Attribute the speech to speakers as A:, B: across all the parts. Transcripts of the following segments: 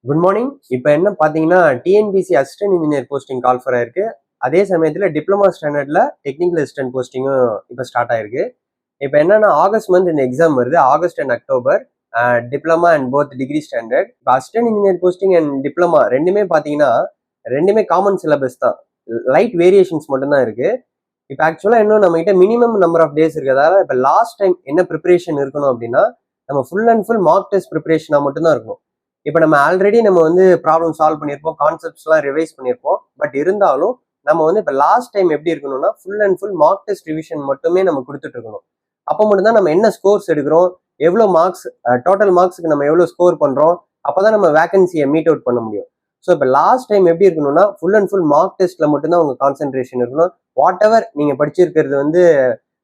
A: Good morning. இப்போ என்ன பார்த்தீங்கன்னா TNPSC assistant engineer posting call for ஆயிருக்கு. அதே சமயத்தில் டிப்ளமா ஸ்டாண்டர்டில் டெக்னிக்கல் அசிஸ்டன்ட் போஸ்டிங்கும் இப்போ ஸ்டார்ட் ஆயிருக்கு. இப்போ என்னன்னா ஆகஸ்ட் மந்த் இந்த எக்ஸாம் வருது, August and October. Diploma and both degree standard. இப்போ assistant engineer posting and diploma ரெண்டுமே பார்த்தீங்கன்னா ரெண்டுமே காமன் சிலபஸ் தான், லைட் வேரியேஷன்ஸ் மட்டும்தான் இருக்கு. இப்போ ஆக்சுவலாக இன்னும் நம்ம கிட்ட மினிமம் நம்பர் ஆஃப் டேஸ் இருக்கிறதால இப்போ லாஸ்ட் டைம் என்ன ப்ரிப்பரேஷன் இருக்கணும் அப்படின்னா நம்ம full and full mark test ப்ரிப்பரேஷனாக மட்டும்தான் இருக்கணும். இப்போ நம்ம ஆல்ரெடி நம்ம வந்து ப்ராப்ளம் சால்வ் பண்ணியிருப்போம், கான்செப்ட்ஸ்லாம் ரிவைஸ் பண்ணியிருப்போம். பட் இருந்தாலும் நம்ம வந்து இப்போ லாஸ்ட் டைம் எப்படி இருக்கணும்னா full and full mark test revision மட்டுமே நம்ம கொடுத்துட்டு இருக்கணும். அப்போ மட்டும்தான் நம்ம என்ன ஸ்கோர்ஸ் எடுக்கிறோம், எவ்வளோ மார்க்ஸ், டோட்டல் மார்க்ஸுக்கு நம்ம எவ்வளோ ஸ்கோர் பண்ணுறோம், அப்போ தான் நம்ம வேகன்சியை மீட் அவுட் பண்ண முடியும். ஸோ இப்போ லாஸ்ட் டைம் எப்படி இருக்கணும்னா ஃபுல் அண்ட் ஃபுல் மார்க் டெஸ்ட்டில் மட்டும்தான் உங்கள் கான்சென்ட்ரேஷன் இருக்கணும். வாட் எவர் நீங்கள் படிச்சிருக்கிறது வந்து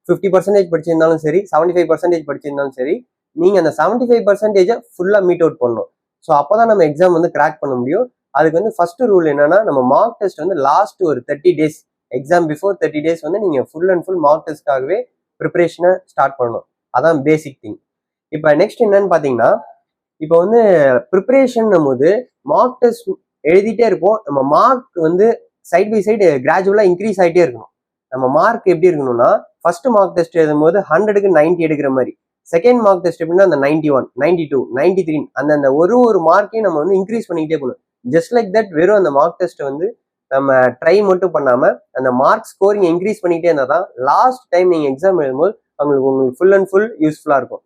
A: 50% படிச்சிருந்தாலும் சரி, 75% படிச்சிருந்தாலும் சரி, நீங்கள் அந்த 75%-ஐ ஃபுல்லாக மீட் அவுட் பண்ணணும். ஸோ அப்போதான் நம்ம எக்ஸாம் வந்து கிராக் பண்ண முடியும். அதுக்கு வந்து ஃபர்ஸ்ட் ரூல் என்னன்னா நம்ம மார்க் டெஸ்ட் வந்து லாஸ்ட் ஒரு 30 டேஸ், எக்ஸாம் பிஃபோர் 30 டேஸ் வந்து நீங்கள் ஃபுல் அண்ட் ஃபுல் மார்க் டெஸ்ட்காகவே ப்ரிப்பரேஷனை ஸ்டார்ட் பண்ணணும். அதான் பேசிக் திங். இப்போ நெக்ஸ்ட் என்னன்னு பார்த்தீங்கன்னா இப்போ வந்து ப்ரிப்பரேஷன் போது மார்க் டெஸ்ட் எழுதிட்டே இருப்போம். நம்ம மார்க் வந்து சைட் பை சைடு கிராஜுவலாக இன்க்ரீஸ் ஆகிட்டே இருக்கணும். நம்ம மார்க் எப்படி இருக்கணும்னா ஃபர்ஸ்ட் மார்க் டெஸ்ட் எழுதும் போது 100க்கு 90 எடுக்கிற மாதிரி, செகண்ட் மார்க் டெஸ்ட் எப்படின்னா அந்த 91, 92, 93 அந்த ஒரு மார்க்கையும் நம்ம வந்து இன்க்ரீஸ் பண்ணிக்கிட்டே போகணும். ஜஸ்ட் லைக் தட் வெறும் அந்த மார்க் டெஸ்ட் வந்து நம்ம ட்ரை மட்டும் பண்ணாம அந்த மார்க் ஸ்கோரிங் இன்க்ரீஸ் பண்ணிக்கிட்டே இருந்தால் தான் லாஸ்ட் டைம் நீங்கள் எக்ஸாம் எழுதும்போது உங்களுக்கு ஃபுல் அண்ட் ஃபுல் யூஸ்ஃபுல்லாக இருக்கும்.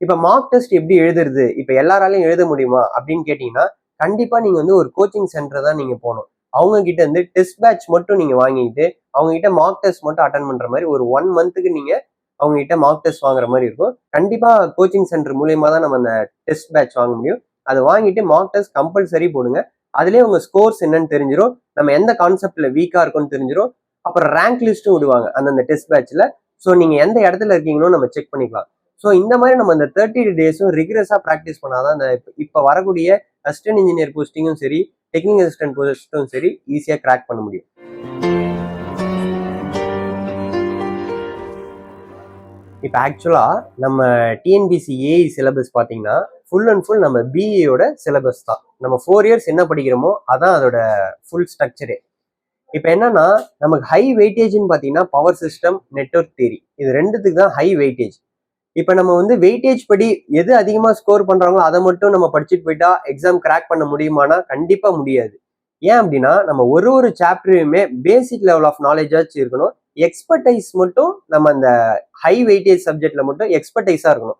A: இப்போ மார்க் டெஸ்ட் எப்படி எழுதுறது, இப்போ எல்லாராலையும் எழுத முடியுமா அப்படின்னு கேட்டீங்கன்னா கண்டிப்பா நீங்க வந்து ஒரு கோச்சிங் சென்டர் தான் நீங்க போகணும். அவங்க கிட்ட இருந்து டெஸ்ட் பேட்ச் மட்டும் நீங்க வாங்கிட்டு அவங்க கிட்ட மார்க் டெஸ்ட் மட்டும் அட்டன் பண்ற மாதிரி ஒரு 1 மந்த்துக்கு நீங்க அவங்க கிட்ட மார்க் டெஸ்ட் வாங்குற மாதிரி இருக்கும். கண்டிப்பா கோச்சிங் சென்டர் மூலியமா தான் நம்ம அந்த டெஸ்ட் பேட்ச் வாங்க முடியும். அதை வாங்கிட்டு மார்க் டெஸ்ட் கம்பல்சரி போடுங்க. அதுலேயே உங்க ஸ்கோர்ஸ் என்னன்னு தெரிஞ்சிடும், நம்ம எந்த கான்செப்ட்ல வீக்கா இருக்கும்னு தெரிஞ்சிடும். அப்புறம் ரேங்க் லிஸ்ட்டும் விடுவாங்க அந்த டெஸ்ட் பேட்ச்ல. ஸோ நீங்க எந்த இடத்துல இருக்கீங்களோ நம்ம செக் பண்ணிக்கலாம். ஸோ இந்த மாதிரி நம்ம இந்த 30 டேஸும் ரிகரஸா ப்ராக்டிஸ் பண்ணாதான் அந்த இப்போ வரக்கூடிய அசிஸ்டன்ட் இன்ஜினியர் போஸ்டிங்கும் சரி, டெக்னிக்கல் அசிஸ்டன்ட் போஸ்டும் சரி ஈஸியாக கிராக் பண்ண முடியும். இப்போ ஆக்சுவலாக நம்ம டிஎன்பிசி ஏஇ சிலபஸ் பார்த்தீங்கன்னா ஃபுல் அண்ட் ஃபுல் நம்ம பிஏயோட சிலபஸ் தான். நம்ம 4 இயர்ஸ் என்ன படிக்கிறோமோ அதான் அதோட ஃபுல் ஸ்ட்ரக்சரே. இப்போ என்னன்னா நமக்கு ஹை வெயிட்டேஜ்னு பார்த்தீங்கன்னா பவர் சிஸ்டம், நெட்வொர்க் தியரி, இது ரெண்டுத்துக்கு தான் ஹை வெயிட்டேஜ். இப்போ நம்ம வந்து வெயிட்டேஜ் படி எது அதிகமாக ஸ்கோர் பண்ணுறாங்களோ அதை மட்டும் நம்ம படிச்சுட்டு போயிட்டா எக்ஸாம் கிராக் பண்ண முடியுமானா கண்டிப்பாக முடியாது. ஏன் அப்படின்னா நம்ம ஒரு சாப்டரையுமே பேசிக் லெவல் ஆஃப் நாலேஜாச்சும் இருக்கணும். எக்ஸ்பர்டைஸ் மட்டும் நம்ம அந்த ஹை வெயிட்டேஜ் சப்ஜெக்ட்ல மட்டும் எக்ஸ்பர்டைஸாக இருக்கணும்.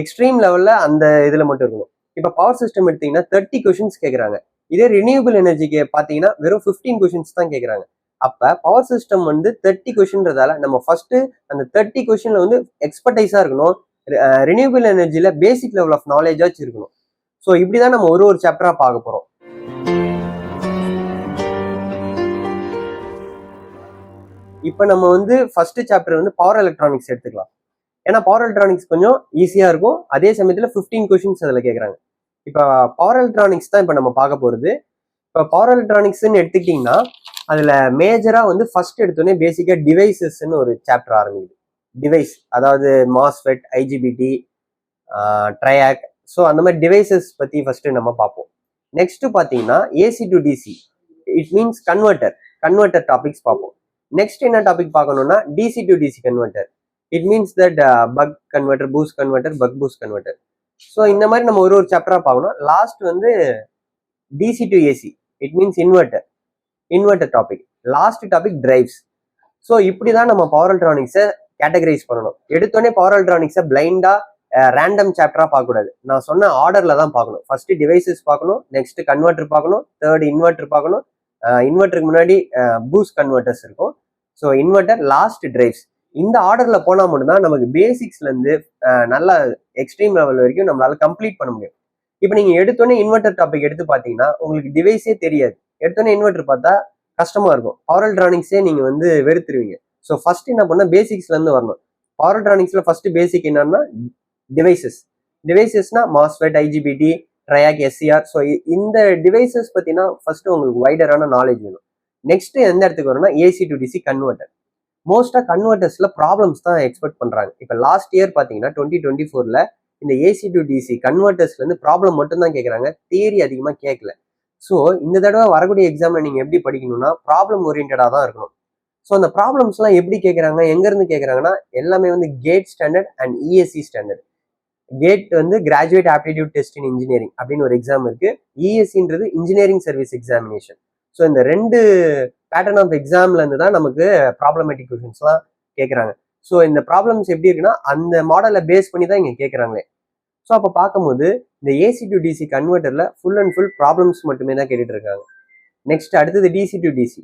A: எக்ஸ்ட்ரீம் லெவலில் அந்த இதில் மட்டும் இருக்கணும். இப்போ பவர் சிஸ்டம் எடுத்தீங்கன்னா 30 கொஷின்ஸ் கேட்குறாங்க. இதே ரினியூபிள் எனர்ஜிக்கு பார்த்தீங்கன்னா வெறும் 15 கொஷின்ஸ் தான் கேட்குறாங்க. அப்போ பவர் சிஸ்டம் வந்து 30 கொஷின்றதால நம்ம ஃபர்ஸ்ட் அந்த 30 கொஷின்ல வந்து எக்ஸ்பர்டைஸாக இருக்கணும். ரினியூபிள் எனர்ஜியில் பேசிக் லெவல் ஆஃப் நாலேஜாச்சும் இருக்கணும். ஸோ இப்படிதான் நம்ம ஒரு சாப்டராக பார்க்க போகிறோம். இப்போ நம்ம வந்து ஃபர்ஸ்ட் சாப்டர் வந்து பவர் எலக்ட்ரானிக்ஸ் எடுத்துக்கலாம். ஏன்னா பவர் எலக்ட்ரானிக்ஸ் கொஞ்சம் ஈஸியாக இருக்கும். அதே சமயத்தில் 15 கொஷின்ஸ் அதில் கேட்குறாங்க. இப்போ பவர் எலக்ட்ரானிக்ஸ் தான் இப்போ நம்ம பார்க்க போகிறது. இப்போ பவர் எலக்ட்ரானிக்ஸ்ன்னு எடுத்துக்கிட்டிங்கன்னா அதில் மேஜராக வந்து ஃபர்ஸ்ட் எடுத்தோடனே பேசிக்காக டிவைசஸ்ன்னு ஒரு சாப்டர் ஆரம்பிக்குது. டிவைஸ், அதாவது மாஸ்ஃபெட், ஐஜிபிடி, ட்ரையாக், ஸோ அந்த மாதிரி டிவைசஸ் பற்றி ஃபர்ஸ்ட் நம்ம பார்ப்போம். நெக்ஸ்ட் பார்த்தீங்கன்னா AC to DC, it means converter topics பார்ப்போம். நெக்ஸ்ட் என்ன டாபிக் பார்க்கணும்னா DC to DC converter, it means that buck converter, boost converter, buck boost converter. So இந்த மாதிரி நம்ம ஒரு சாப்டரா பார்க்கணும். லாஸ்ட் வந்து DC to AC, it means inverter topic. Last topic drives. So இப்படிதான் நம்ம பவர் எலக்ட்ரானிக்ஸை கேட்டகரைஸ் பண்ணணும். எடுத்தோடனே பவர் எலக்ட்ரானிக்ஸை பிளைண்டா ரேண்டம் சாப்டரா பார்க்கக்கூடாது. நான் சொன்ன ஆர்டர்ல தான் பார்க்கணும். ஃபர்ஸ்ட் டிவைசஸ் பார்க்கணும், நெக்ஸ்ட் கன்வெர்ட்டர் பார்க்கணும், தேர்ட் இன்வெர்ட்டர் பார்க்கணும், இன்வெர்ட்டருக்கு முன்னாடி பூஸ்ட் கன்வெர்ட்டர்ஸ் இருக்கும். So inverter, last drives. இந்த ஆர்டர்ல போனா மட்டும்தான் நமக்கு பேசிக்ஸ்ல இருந்து நல்ல எக்ஸ்ட்ரீம் லெவல் வரைக்கும் நம்மளால கம்ப்ளீட் பண்ண முடியும். இப்போ நீங்க எடுத்தோடனே இன்வெர்ட்டர் டாபிக் எடுத்து பார்த்தீங்கன்னா உங்களுக்கு டிவைஸே தெரியாது. எடுத்தோடனே இன்வெர்ட்டர் பார்த்தா கஷ்டமா இருக்கும். பவர் எலக்ட்ரானிக்ஸே நீங்க வந்து வெறுத்துருவீங்க. ஸோ ஃபர்ஸ்ட் என்ன பண்ணா பேசிக்ஸ்ல இருந்து வரணும். பவர் எலக்ட்ரானிக்ஸ்ல ஃபர்ஸ்ட் பேசிக் என்னன்னா டிவைசஸ்னா MOSFET, IGBT, TRIAC, SCR. So இந்த டிவைசஸ் பத்தினா ஃபர்ஸ்ட் உங்களுக்கு வைடரான நாலேஜ் வேணும். நெக்ஸ்ட் எந்த இடத்துக்கு வரும்னா ஏசி டு டிசி கன்வெர்ட்டர். மோஸ்டா கன்வெர்ட்டர்ஸ்ல ப்ராப்ளம்ஸ் தான் எக்ஸ்பெக்ட் பண்றாங்க. இப்போ லாஸ்ட் இயர் பாத்தீங்கன்னா 2024ல இந்த ஏசி டு டிசி கன்வெர்ட்டர்ஸ்ல இருந்து ப்ராப்ளம் மட்டும் தான் கேட்குறாங்க, தியரி அதிகமாக கேட்கல. ஸோ இந்த தடவை வரக்கூடிய எக்ஸாம்ல நீங்க எப்படி படிக்கணும்னா ப்ராப்ளம் ஓரியன்டா தான் இருக்கணும். ஸோ அந்த ப்ராப்ளம்ஸ்லாம் எப்படி கேட்குறாங்க, எங்கேருந்து கேட்குறாங்கன்னா எல்லாமே வந்து GATE standard and ESE standard. GATE வந்து graduate aptitude test in engineering அப்படின்னு ஒரு எக்ஸாம் இருக்கு. இஎஸ்சின்றது இன்ஜினியரிங் சர்வீஸ் எக்ஸாமினேஷன். ஸோ இந்த 2 பேட்டர்ன் ஆஃப் எக்ஸாம்ல இருந்து தான் நமக்கு ப்ராப்ளமேட்டிக் கொஷின்ஸ்லாம் கேட்குறாங்க. ஸோ இந்த ப்ராப்ளம்ஸ் எப்படி இருக்குன்னா அந்த மாடலை பேஸ் பண்ணி தான் இங்கே கேட்குறாங்களே. ஸோ அப்போ பார்க்கும்போது இந்த ஏசி டு டிசி கன்வெர்ட்டர்ல ஃபுல் அண்ட் ஃபுல் ப்ராப்ளம்ஸ் மட்டுமே தான் கேட்டுட்டு இருக்காங்க. நெக்ஸ்ட் அடுத்தது DC to DC.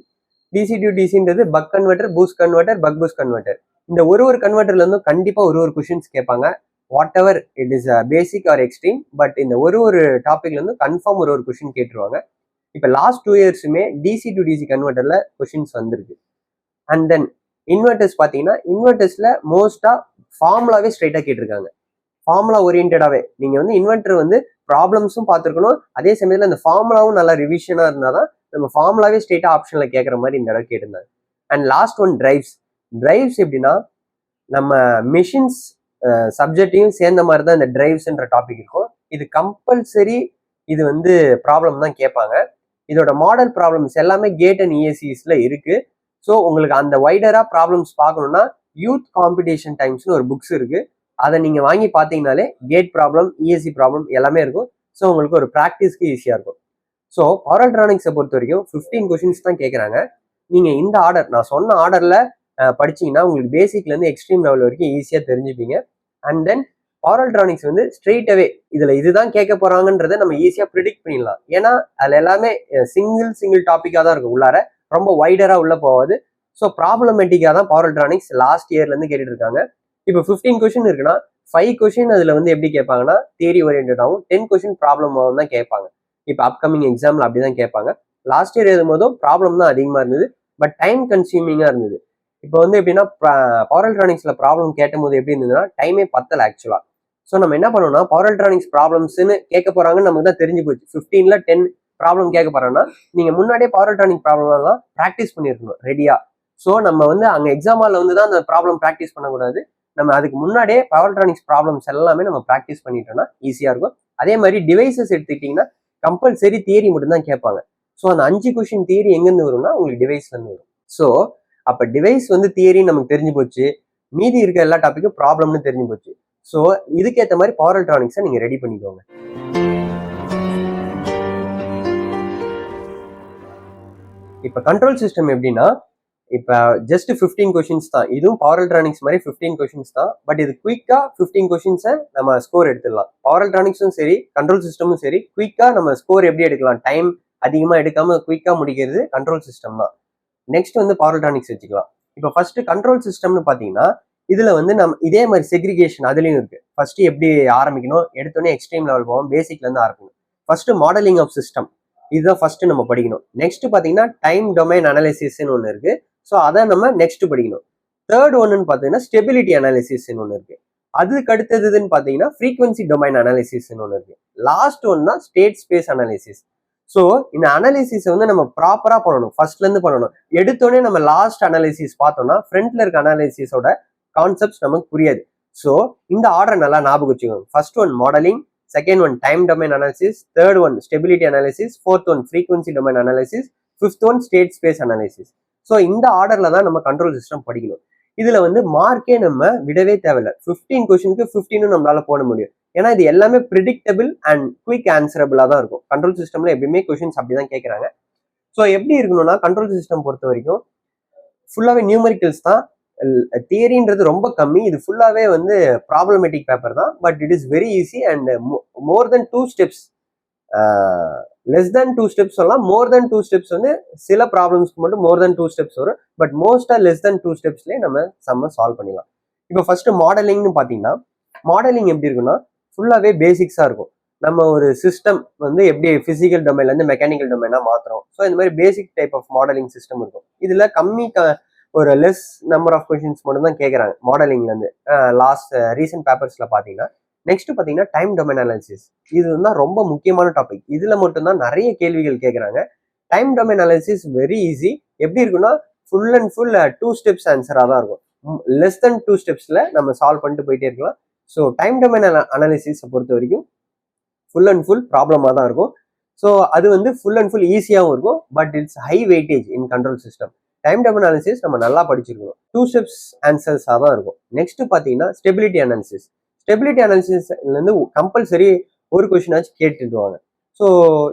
A: DC to டிசின்றது buck converter, boost converter, buck boost converter. இந்த ஒரு கன்வெர்ட்டர்ல இருந்தும் கண்டிப்பா ஒரு கொஷின்ஸ் கேட்பாங்க. Whatever it is basic or extreme, but இந்த ஒரு டாபிக்ல இருந்து கன்ஃபார்ம் ஒரு கொஷின் கேட்டுருவாங்க. இப்போ லாஸ்ட் 2 இயர்ஸுமே டிசி டு டிசி கன்வெர்ட்டர்ல கொஷின்ஸ் வந்திருக்கு. அண்ட் தென் இன்வெர்டர்ஸ் பார்த்தீங்கன்னா இன்வெர்டர்ஸ்ல மோஸ்டா ஃபார்முலாவே ஸ்ட்ரைட்டா கேட்டிருக்காங்க. ஃபார்முலா ஓரியன்டாவே நீங்க வந்து இன்வெர்டர் வந்து ப்ராப்ளம்ஸும் பார்த்துருக்கணும், அதே சமயத்தில் அந்த ஃபார்முலாவும் நல்லா ரிவிஷனா இருந்தாதான் நம்ம ஃபார்முலாவே ஸ்ட்ரெயிட்டா ஆப்ஷன்ல கேட்குற மாதிரி இந்த இடம் கேட்டிருந்தாங்க. And last one drives. Drives எப்படின்னா நம்ம மிஷின்ஸ் சப்ஜெக்டையும் சேர்ந்த மாதிரி தான் இந்த டிரைவ்ஸ்ன்ற டாபிக் இருக்கும். இது கம்பல்சரி இது வந்து ப்ராப்ளம் தான் கேட்பாங்க. இதோட மாடல் ப்ராப்ளம்ஸ் எல்லாமே கேட் அண்ட் இஎஸ்சிஸ்ல இருக்கு. ஸோ உங்களுக்கு அந்த வைடரா ப்ராப்ளம்ஸ் பார்க்கணும்னா யூத் காம்படிஷன் டைம்ஸ்னு ஒரு புக்ஸ் இருக்கு. அதை நீங்க வாங்கி பார்த்தீங்கனாலே கேட் ப்ராப்ளம், இஎஸ்சி ப்ராப்ளம் எல்லாமே இருக்கும். ஸோ உங்களுக்கு ஒரு ப்ராக்டிஸ்க்கு ஈஸியா இருக்கும். ஸோ பவர் எலக்ட்ரானிக்ஸை பொறுத்த வரைக்கும் 15 கொஷின்ஸ் தான் கேட்குறாங்க. நீங்க இந்த ஆர்டர் நான் சொன்ன ஆர்டர்ல படிச்சீங்கன்னா உங்களுக்கு பேசிக்ல இருந்து எக்ஸ்ட்ரீம் லெவல் வரைக்கும் ஈஸியா தெரிஞ்சுப்பீங்க. அண்ட் தென் பவர் எலக்ட்ரானிக்ஸ் வந்து ஸ்ட்ரெயிட் அவே இதுல இதுதான் கேட்க போறாங்கன்றத நம்ம ஈஸியா ப்ரிடிக்ட் பண்ணிடலாம். ஏன்னா அதுல எல்லாமே சிங்கிள் டாபிக்கா தான் இருக்கும், உள்ளார ரொம்ப வைடரா உள்ள போகாது. ஸோ ப்ராப்ளமேட்டிக்கா தான் பவர் எலக்ட்ரானிக்ஸ் லாஸ்ட் இயர்ல இருந்து கேட்டுட்டு இருக்காங்க. இப்போ 15 கொஷின் இருக்குன்னா 5 கொஷின் அதுல வந்து எப்படி கேட்பாங்கன்னா தியரி ஓரியன்டாகவும் 10 கொஷின் ப்ராப்ளமாகவும் தான் கேட்பாங்க. இப்போ அப்கமிங் எக்ஸாம்ல அப்படிதான் கேட்பாங்க. லாஸ்ட் இயர் எழுதும் போதும் ப்ராப்ளம் தான் அதிகமா இருந்தது, பட் டைம் கன்சியூமிங்கா இருந்தது. இப்போ வந்து எப்படின்னா பவர் எலக்ட்ரானிக்ஸ்ல ப்ராப்ளம் கேட்டும் போது எப்படி இருந்ததுன்னா டைமே பத்தல ஆக்சுவலா. ஸோ நம்ம என்ன பண்ணோம்னா பவர் எலக்ட்ரானிக்ஸ் ப்ராப்ளம்ஸ்னு கேட்க போறாங்கன்னு நமக்கு தான் தெரிஞ்சு போச்சு. 15ல 10 ப்ராப்ளம் கேட்க போறாங்கன்னா நீங்க முன்னாடியே பவர் எலக்ட்ரானிக் ப்ராப்ளம் எல்லாம் ப்ராக்டிஸ் பண்ணிருக்கணும் ரெடியா. ஸோ நம்ம வந்து அங்க எக்ஸாம் ஹால்ல வந்து தான் அந்த ப்ராப்ளம் ப்ராக்டிஸ் பண்ணக்கூடாது. நம்ம அதுக்கு முன்னாடியே பவர் எலக்ட்ரானிக்ஸ் ப்ராப்ளம்ஸ் எல்லாமே நம்ம ப்ராக்டிஸ் பண்ணிட்டோம்னா ஈஸியா இருக்கும். அதே மாதிரி டிவைசஸ் எடுத்துக்கிட்டீங்கன்னா கம்பல்சரி தியரி மட்டும் தான் கேட்பாங்க. ஸோ அந்த 5 கொஷின் தியரி எங்கேருந்து வரும்னா உங்களுக்கு டிவைஸ்ல இருந்து வரும். ஸோ அப்ப டிவைஸ் வந்து தியரி நமக்கு தெரிஞ்சு போச்சு, மீதி இருக்க எல்லா டாபிக்கும் ப்ராப்ளம்னு தெரிஞ்சு போச்சு. ஸோ இதுக்கேற்ற மாதிரி பவர் எலக்ட்ரானிக்ஸை நீங்க ரெடி பண்ணிக்கோங்க. இப்ப கண்ட்ரோல் சிஸ்டம் எப்படின்னா இப்ப ஜஸ்ட் 15 கொஷின்ஸ் தான். இதுவும் பவர் எலக்ட்ரானிக்ஸ் மாதிரி 15 கொஷின்ஸ் தான். பட் இது குயிக்கா 15 கொஷின்ஸை நம்ம ஸ்கோர் எடுத்துடலாம். பவர் எலக்ட்ரானிக்ஸும் சரி கண்ட்ரோல் சிஸ்டமும் சரி குயிக்கா நம்ம ஸ்கோர் எப்படி எடுக்கலாம், டைம் அதிகமா எடுக்காம குயிக்கா முடிக்கிறது கண்ட்ரோல் சிஸ்டம் தான். நெக்ஸ்ட் வந்து பவர் எலக்ட்ரானிக்ஸ் வச்சுக்கலாம். இப்போ ஃபர்ஸ்ட் கண்ட்ரோல் சிஸ்டம்னு பாத்தீங்கன்னா இதுல வந்து நம்ம இதே மாதிரி செக்ரிகேஷன் அதுலயும் இருக்கு. ஃபர்ஸ்ட் எப்படி ஆரம்பிக்கணும், எடுத்தோடனே எக்ஸ்ட்ரீம் லெவல் போவோம், பேசிக்ல இருந்து ஆரம்பிக்கணும். ஃபர்ஸ்ட் மாடலிங் ஆஃப் சிஸ்டம் இதுதான் ஃபர்ஸ்ட் நம்ம படிக்கணும். நெக்ஸ்ட் பாத்தீங்கன்னா டைம் டொமைன் அனாலிசிஸ்ன்னு ஒன்று இருக்கு. ஸோ அதை நம்ம நெக்ஸ்ட் படிக்கணும். தேர்ட் ஒன்னு பாத்தீங்கன்னா ஸ்டெபிலிட்டி அனாலிசிஸ்ன்னு ஒன்று இருக்கு. அதுக்கு அடுத்ததுன்னு பாத்தீங்கன்னா ஃப்ரீக்வன்சி டொமைன் அனாலிசிஸ்ன்னு ஒன்று இருக்கு. லாஸ்ட் ஒன் தான் ஸ்டேட் ஸ்பேஸ் அனாலிசிஸ். ஸோ இந்த அனாலிசிஸ் வந்து நம்ம ப்ராப்பரா பண்ணணும், ஃபர்ஸ்ட்ல இருந்து பண்ணணும். எடுத்தோடனே நம்ம லாஸ்ட் அனாலிசிஸ் பார்த்தோம்னா ஃப்ரண்ட்ல இருக்க அனாலிசிஸோட கான்செப்ட்ஸ் நமக்கு புரியாது. ஸோ இந்த ஆர்டர் நல்லா ஞாபகம் வச்சுக்கோங்க. First one modelling, second one time domain analysis, third one stability analysis, fourth one frequency domain analysis, fifth one state space analysis. So இந்த ஆர்டர்ல தான் நம்ம கண்ட்ரோல் சிஸ்டம் படிக்கணும். இதுல வந்து மார்க்கே நம்ம விடவே தேவையில்லை. 15 கொஸ்டினுக்கு 15 நம்மளால போட முடியும். ஏன்னா இது எல்லாமே ப்ரிடிக்டபிள் அண்ட் குயிக் ஆன்சரபிளா தான் இருக்கும். கண்ட்ரோல் சிஸ்டம்ல எப்பயுமே கொஸ்டின்ஸ் அப்படிதான் கேட்கறாங்க. ஸோ எப்படி இருக்கணும்னா கண்ட்ரோல் சிஸ்டம் பொறுத்த வரைக்கும் ஃபுல்லாவே நியூமரிக்கல்ஸ் தான். தியரின்றது ரொம்ப கம்மி. இது ஃபுல்லாவே வந்து ப்ராப்ளமேட்டிக் பேப்பர் தான். But it is very easy and more then 2 steps, less than 2 steps சொல்லலாம். மோர் தென் 2 ஸ்டெப்ஸ் வந்து சில ப்ராப்ளம்ஸ்க்கு மட்டும் மோர் தென் 2 ஸ்டெப்ஸ் வரும். பட் மோஸ்டா லெஸ் தென் 2 ஸ்டெப்ஸ்லேயே நம்ம சம்ம சால்வ் பண்ணிடலாம். இப்போ ஃபர்ஸ்ட் மாடலிங்னு பார்த்தீங்கன்னா மாடலிங் எப்படி இருக்குன்னா ஃபுல்லாவே பேசிக்ஸா இருக்கும். நம்ம ஒரு சிஸ்டம் வந்து எப்படி பிசிக்கல் டொமைன்ல இருந்து மெக்கானிக்கல் டொமைனா மாத்துறோம். ஸோ இந்த மாதிரி பேசிக் டைப் ஆஃப் மாடலிங் சிஸ்டம் இருக்கும். இதுல ஒரு லெஸ் நம்பர் ஆஃப் கொஸ்டின்ஸ் மட்டும் தான் கேட்கறாங்க மாடலிங்ல இருந்து. லாஸ்ட் ரீசென்ட் பேப்பர்ஸ்ல பாத்தீங்கன்னா நெக்ஸ்ட் பாத்தீங்கன்னா டைம் டொமைன் அனாலிசிஸ். இது வந்து ரொம்ப முக்கியமான டாபிக். இதுல மட்டும்தான் நிறைய கேள்விகள் கேட்கறாங்க. Time domain analysis very easy. எப்படி இருக்குன்னா ஃபுல் அண்ட் ஃபுல் 2 ஸ்டெப்ஸ் ஆன்சரா தான் இருக்கும். லெஸ் தென் 2 ஸ்டெப்ஸ்ல நம்ம சால்வ் பண்ணிட்டு போயிட்டே இருக்கலாம். ஸோ டைம் டொமைன் அனாலிசிஸை பொறுத்த வரைக்கும் ஃபுல் அண்ட் ஃபுல் ப்ராப்ளமாக தான் இருக்கும். ஸோ அது வந்து ஃபுல் அண்ட் ஃபுல் ஈஸியாகவும் இருக்கும், but it's high weightage in control system. Time domain analysis நம்ம நல்லா படிச்சிருக்கணும். 2 ஸ்டெப்ஸ் ஆன்சர்ஸாக தான் இருக்கும். நெக்ஸ்ட் பார்த்தீங்கன்னா ஸ்டெபிலிட்டி அனாலிசிஸ். ஸ்டெபிலிட்டி அனாலிசிஸ்லேருந்து கம்பல்சரி ஒரு கொஸ்டினாச்சும் கேட்டுடுவாங்க. ஸோ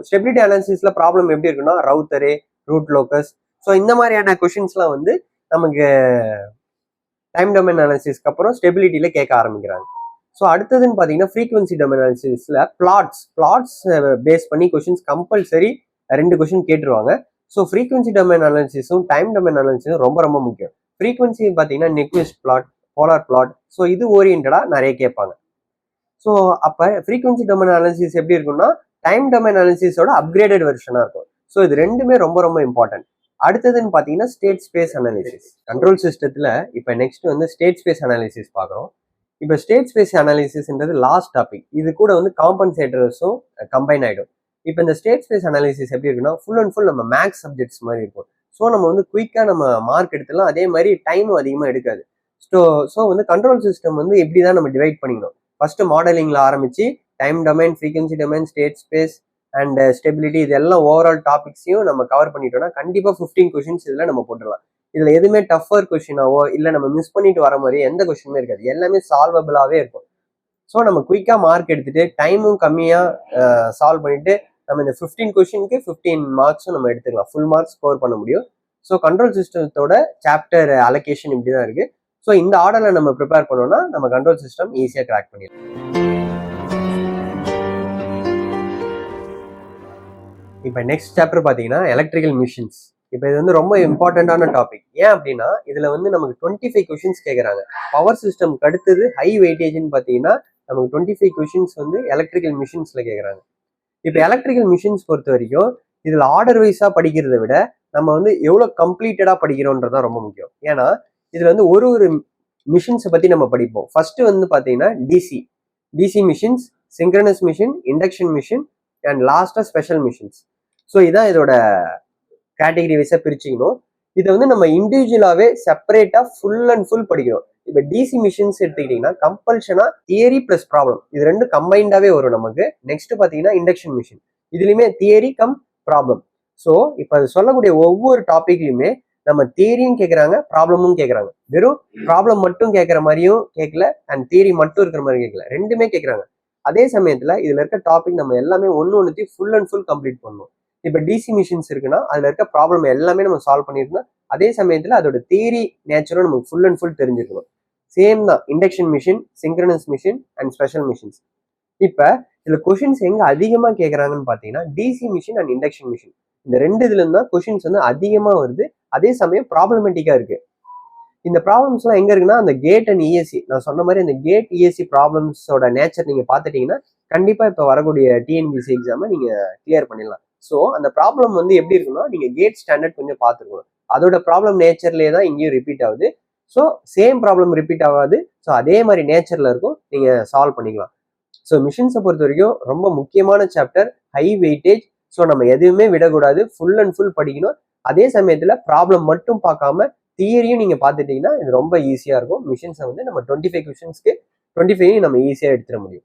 A: ஸ்டெபிலிட்டி அனாலிசிஸில் ப்ராப்ளம் எப்படி இருக்குன்னா ரவுட்டரு, ரூட் லோக்கஸ், ஸோ இந்த மாதிரியான கொஷின்ஸ்லாம் வந்து நமக்கு டைம் டொமைன் அனாலிசிஸ்க்கு அப்புறம் ஸ்டெபிலிட்டியில் கேட்க ஆரம்பிக்கிறாங்க. ஸோ அடுத்ததுன்னு பார்த்தீங்கன்னா ஃப்ரீக்வன்சி டொமைன் அனாலிசிஸில் பிளாட்ஸ் பேஸ் பண்ணி கொஷின்ஸ் கம்பல்சரி 2 கொஷின் கேட்டுருவாங்க. ஸோ ஃப்ரீக்வன்சி டொமைன் அனாலிசிஸும் டைம் டொமைன் அனாலிசிஸும் ரொம்ப ரொம்ப முக்கியம். ஃப்ரீக்வன்சி பார்த்தீங்கன்னா Nyquist plot, polar plot, so இது ஓரியன்டாக நிறைய கேட்பாங்க. ஸோ அப்போ ஃப்ரீக்வன்சி டொமைன் அனாலிசிஸ் எப்படி இருக்கும்னா டைம் டொமைன் அனாலிசிஸோட அப்கிரேடட் வெர்ஷனாக இருக்கும். ஸோ இது ரெண்டுமே ரொம்ப ரொம்ப இம்பார்ட்டன்ட். அடுத்ததுன்னு பார்த்தீங்கன்னா ஸ்டேட் ஸ்பேஸ் அனாலிசிஸ். கண்ட்ரோல் சிஸ்டத்தில் இப்போ நெக்ஸ்ட் வந்து ஸ்டேட் ஸ்பேஸ் அனாலிசிஸ் பார்க்குறோம். இப்போ ஸ்டேட் ஸ்பேஸ் அனாலிசிஸ்ன்றது லாஸ்ட் டாபிக். இது கூட வந்து காம்பன்சேட்டர்ஸும் கம்பைன் ஆகிடும். இப்போ இந்த ஸ்டேட் ஸ்பேஸ் அனாலிசிஸ் எப்படி இருக்குன்னா ஃபுல் அண்ட் ஃபுல் நம்ம மேக்ஸ் சப்ஜெக்ட்ஸ் மாதிரி இருக்கும். ஸோ நம்ம வந்து குயிக்காக நம்ம மார்க் எடுத்துலாம், அதே மாதிரி டைமும் அதிகமாக எடுக்காது. ஸோ வந்து கண்ட்ரோல் சிஸ்டம் வந்து எப்படி தான் நம்ம டிவைட் பண்ணிக்கணும். ஃபர்ஸ்ட் மாடலிங்ல ஆரம்பிச்சு time domain, frequency domain, state space and stability, இதெல்லாம் ஓவரால் டாபிக்ஸையும் நம்ம கவர் பண்ணிட்டோம்னா கண்டிப்பாக 15 கொஷின்ஸ் இதில் நம்ம போட்டுடலாம். இதில் எதுவுமே டஃபர் கொஷினாவோ இல்லை நம்ம மிஸ் பண்ணிட்டு வர மாதிரி எந்த கொஷினுமே இருக்காது. எல்லாமே சால்வபிளாகவே இருக்கும். ஸோ நம்ம குயிக்காக மார்க் எடுத்துட்டு டைமும் கம்மியாக சால்வ் பண்ணிட்டு நம்ம இந்த 15 கொஷினுக்கு 15 மார்க்ஸும் நம்ம எடுத்துக்கலாம். ஃபுல் மார்க்ஸ் ஸ்கோர் பண்ண முடியும். ஸோ கண்ட்ரோல் சிஸ்டத்தோட சாப்டர் அலோகேஷன் இப்படி தான் இருக்கு. ஸோ இந்த ஆர்டரில் நம்ம ப்ரிப்பேர் பண்ணோம்னா நம்ம கண்ட்ரோல் சிஸ்டம் ஈஸியாக கிராக் பண்ணிடலாம். இப்போ நெக்ஸ்ட் சாப்டர் பார்த்தீங்கன்னா எலக்ட்ரிக்கல் மிஷின்ஸ். இப்போ இது வந்து ரொம்ப இம்பார்ட்டண்டான டாபிக். ஏன் அப்படின்னா இதில் வந்து நமக்கு 25 கொஷின்ஸ் கேட்குறாங்க. பவர் சிஸ்டம்க்கு அடுத்தது ஹை வெயிட்டேஜ்னு பார்த்தீங்கன்னா நமக்கு 25 கொஷின்ஸ் வந்து எலக்ட்ரிக்கல் மிஷின்ஸில் கேட்குறாங்க. இப்போ எலக்ட்ரிக்கல் மிஷின்ஸ் பொறுத்த வரைக்கும் இதில் ஆர்டர் வைஸாக படிக்கிறத விட நம்ம வந்து எவ்வளோ கம்ப்ளீட்டடாக படிக்கிறோன்றதான் ரொம்ப முக்கியம். ஏன்னா இதில் வந்து ஒரு மிஷின்ஸை பற்றி நம்ம படிப்போம். ஃபர்ஸ்ட் வந்து பார்த்தீங்கன்னா DC machines, synchronous machine, induction machine and லாஸ்ட்டாக ஸ்பெஷல் மிஷின்ஸ். ஸோ இதான் இதோட கேட்டகரி வைஸாக பிரிச்சுக்கணும். இதை வந்து நம்ம இண்டிவிஜுவலாகவே செப்பரேட்டாக ஃபுல் அண்ட் ஃபுல் படிக்கணும். இப்போ டிசி மிஷின்ஸ் எடுத்துக்கிட்டிங்கன்னா கம்பல்ஷனாக தியரி ப்ளஸ் ப்ராப்ளம் இது ரெண்டும் கம்பைண்டாகவே வரும் நமக்கு. நெக்ஸ்ட் பார்த்தீங்கன்னா இண்டக்ஷன் மிஷின், இதுலையுமே தியரி கம் ப்ராப்ளம். ஸோ இப்போ அது சொல்லக்கூடிய ஒவ்வொரு டாபிக்லையுமே நம்ம தியரியும் கேட்குறாங்க, ப்ராப்ளமும் கேட்குறாங்க. வெறும் ப்ராப்ளம் மட்டும் கேட்குற மாதிரியும் கேட்கல அண்ட் தியரி மட்டும் இருக்கிற மாதிரி கேட்கல, ரெண்டுமே கேட்குறாங்க. அதே சமயத்தில் இதில் இருக்க டாபிக் நம்ம எல்லாமே ஒன்றுத்தையும் ஃபுல் அண்ட் ஃபுல் கம்ப்ளீட் பண்ணணும். இப்போ டிசி மிஷின்ஸ் இருக்குன்னா அதில் இருக்க ப்ராப்ளம் எல்லாமே நம்ம சால்வ் பண்ணியிருக்கோம். அதே சமயத்தில் அதோட தியரி நேச்சரும் நமக்கு ஃபுல் அண்ட் ஃபுல் தெரிஞ்சிருக்கணும். சேம் தான் induction machine, synchronous machine and special machines. இப்போ இதில் கொஷின்ஸ் எங்கே அதிகமாக கேட்குறாங்கன்னு பார்த்தீங்கன்னா DC machine and induction machine, இந்த ரெண்டு இதுலேருந்து தான் கொஷின்ஸ் வந்து அதிகமாக வருது. அதே சமயம் ப்ராப்ளமேட்டிக்காக இருக்கு. இந்த ப்ராப்ளம்ஸ்லாம் எங்கே இருக்குன்னா அந்த கேட் அண்ட் இஎஸ்சி, நான் சொன்ன மாதிரி அந்த கேட் இஎஸ்சி ப்ராப்ளம்ஸோட நேச்சர் நீங்கள் பார்த்துட்டீங்கன்னா கண்டிப்பாக இப்போ வரக்கூடிய டிஎன்பிசி எக்ஸாமை நீங்கள் கிளியர் பண்ணிடலாம். ஸோ அந்த ப்ராப்ளம் வந்து எப்படி இருக்குன்னா நீங்கள் கேட் ஸ்டாண்டர்ட் கொஞ்சம் பார்த்துருக்கணும். அதோட ப்ராப்ளம் நேச்சர்லேயே தான் இங்கேயும் ரிப்பீட் ஆகுது. ஸோ சேம் ப்ராப்ளம் ரிப்பீட் ஆகாது. ஸோ அதே மாதிரி நேச்சரில் இருக்கும், நீங்கள் சால்வ் பண்ணிக்கலாம். ஸோ மிஷின்ஸை பொறுத்த வரைக்கும் ரொம்ப முக்கியமான சாப்டர், ஹை வெயிட்டேஜ். ஸோ நம்ம எதுவுமே விடக்கூடாது, ஃபுல் அண்ட் ஃபுல் படிக்கணும். அதே சமயத்தில் ப்ராப்ளம் மட்டும் பார்க்காம தியரியும் நீங்கள் பார்த்துட்டீங்கன்னா இது ரொம்ப ஈஸியாக இருக்கும். மிஷின்ஸை வந்து நம்ம 25 கொஷின்ஸ்க்கு 25 நம்ம ஈஸியாக எடுத்துட முடியும்.